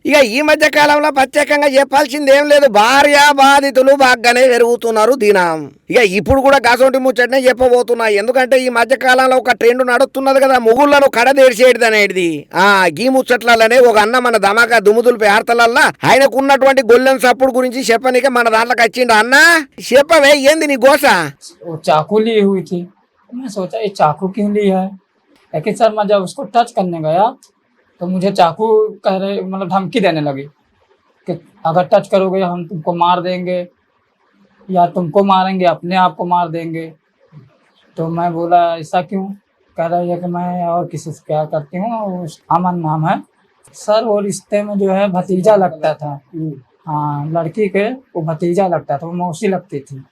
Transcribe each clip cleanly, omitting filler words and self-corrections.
ఇక ఈ మధ్య కాలంలో ప్రత్యేకంగా చెప్పాల్సింది ఏం లేదు, భార్య బాధితులు బాగానే పెరుగుతున్నారు దినం. ఇక ఇప్పుడు కూడా గసొంటి ముచ్చటనే చెప్పబోతున్నా. ఎందుకంటే ఈ మధ్య కాలంలో ఒక ట్రెండ్ నడుస్తున్నది కదా, మొగుళ్లను కడదేర్చేది అనేది. గీ ముచ్చట్లనే ఒక అన్న మన ధమాకా దుముదులు పేర్తలల్లా ఆయనకు ఉన్నటువంటి గొల్లెం సప్పుడు గురించి చెప్పనిక మన దాంట్లోకి వచ్చిండు. అన్న చెప్పవే, ఏంది నీ గోస? वो चाकू ली हुई थी। मैं सोचा ये चाकू क्यों ली है, लेकिन सर मैं जब उसको टच करने गया तो मुझे चाकू कह रहे मतलब धमकी देने लगी कि अगर टच करोगे हम तुमको मार देंगे या तुमको मारेंगे, अपने आप को मार देंगे। तो मैं बोला ऐसा क्यों? कह रही है कि मैं और किसी से प्यार करती हूँ, अमन नाम है सर। वो रिश्ते में जो है भतीजा लगता था। हाँ, लड़की के वो भतीजा लगता था, वो मौसी लगती थी।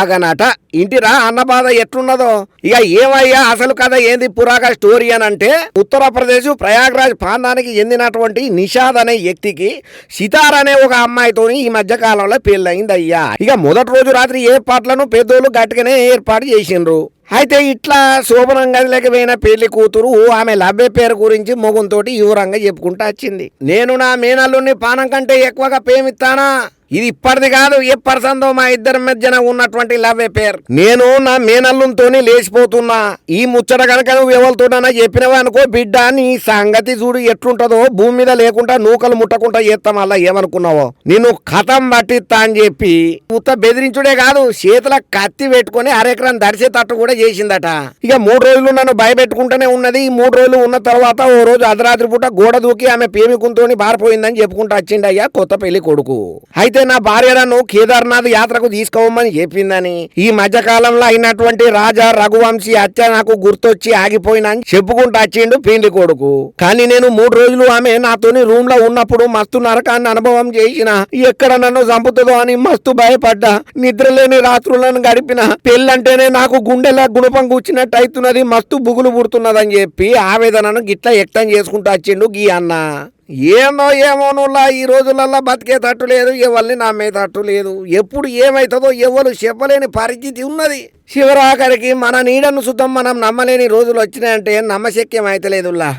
అగనట ఇంటిరా అన్న బాధ ఎట్లున్నదో. ఇక ఏమయ్యా అసలు కథ ఏంది పురాగా స్టోరీ అని అంటే, ఉత్తరప్రదేశ్ ప్రయాగ్రాజ్ ప్రాంతానికి చెందినటువంటి నిషాద్ అనే వ్యక్తికి సితార్ అనే ఒక అమ్మాయితోని ఈ మధ్య కాలంలో పెళ్ళయింది అయ్యా. ఇక మొదటి రోజు రాత్రి ఏర్పాట్లను పెద్దోళ్ళు గట్టిగానే ఏర్పాటు చేసిండ్రు. అయితే ఇట్లా శోభనం గదిలోకి పోయిన పెళ్లి కూతురు ఆమె లబ్బే పేరు గురించి మొగంతోటి వివరంగా చెప్పుకుంటా వచ్చింది. నేను నా మేనల్లుని పానం కంటే ఎక్కువగా ప్రేమిస్తానా, ఇది ఇప్పటిది కాదు, ఎప్పటిసందో మా ఇద్దరి మధ్యన ఉన్నటువంటి లవ్ అఫేర్. నేను నా మేనల్లుతోని లేచిపోతున్నా. ఈ ముచ్చట కనుక నువ్వు ఎవరితోనన్నా చెప్పినవా అనుకో బిడ్డ, నీ సంగతి చూడు ఎట్లుంటదో. భూమి మీద లేకుండా నూకలు ముట్టకుండా చేస్తాం. అలా ఏమనుకున్నావో నిన్ను కథం పట్టిస్తా అని చెప్పి ఉత్త బెదిరించుడే కాదు, చేతుల కత్తి పెట్టుకుని అరెకరం దడిచేటట్టు కూడా చేసిందట. ఇక 3 రోజులు నన్ను భయపెట్టుకుంటూనే ఉన్నది. ఈ 3 రోజులు ఉన్న తర్వాత ఓ రోజు అర్ధరాత్రి పూట గోడ దూకి ఆమె ప్రేమికునితోని బారిపోయిందని చెప్పుకుంటూ వచ్చిండయ్యా కొత్త పెళ్లి కొడుకు. అయితే నా భార్య నన్ను కేదార్నాథ్ యాత్రకు తీసుకోవమని చెప్పిందని, ఈ మధ్య కాలంలో అయినటువంటి రాజా రఘువంశీ హత్య నాకు గుర్తొచ్చి ఆగిపోయినా అని చెప్పుకుంటూ వచ్చిండు పెళ్లి కొడుకు. కానీ నేను 3 రోజులు ఆమె నాతోని రూమ్ లో ఉన్నప్పుడు మస్తు నరకాన్ని అనుభవం చేసిన, ఎక్కడ నన్ను చంపుతుందో అని మస్తు భయపడ్డా. నిద్రలేని రాత్రులను గడిపిన. పెళ్ళంటేనే నాకు గుండెలా గుణపం కూర్చున్నట్టు అవుతున్నది, మస్తు బుగులు పుడుతున్నదని చెప్పి ఆవేదనను గిట్లా వ్యక్తం చేసుకుంటూ వచ్చిండు గీ అన్న. ఏమో నువ్వులా ఈ రోజులల్లో బతికే తట్టు లేదు, ఎవరిని నమ్మే తట్టు లేదు. ఎప్పుడు ఏమైతుందో ఎవరు చెప్పలేని పరిస్థితి ఉన్నది. శివరాఖరికి మన నీడను సుతం మనం నమ్మలేని రోజులు వచ్చినాయంటే నమ్మశక్యం అయితలేదులా.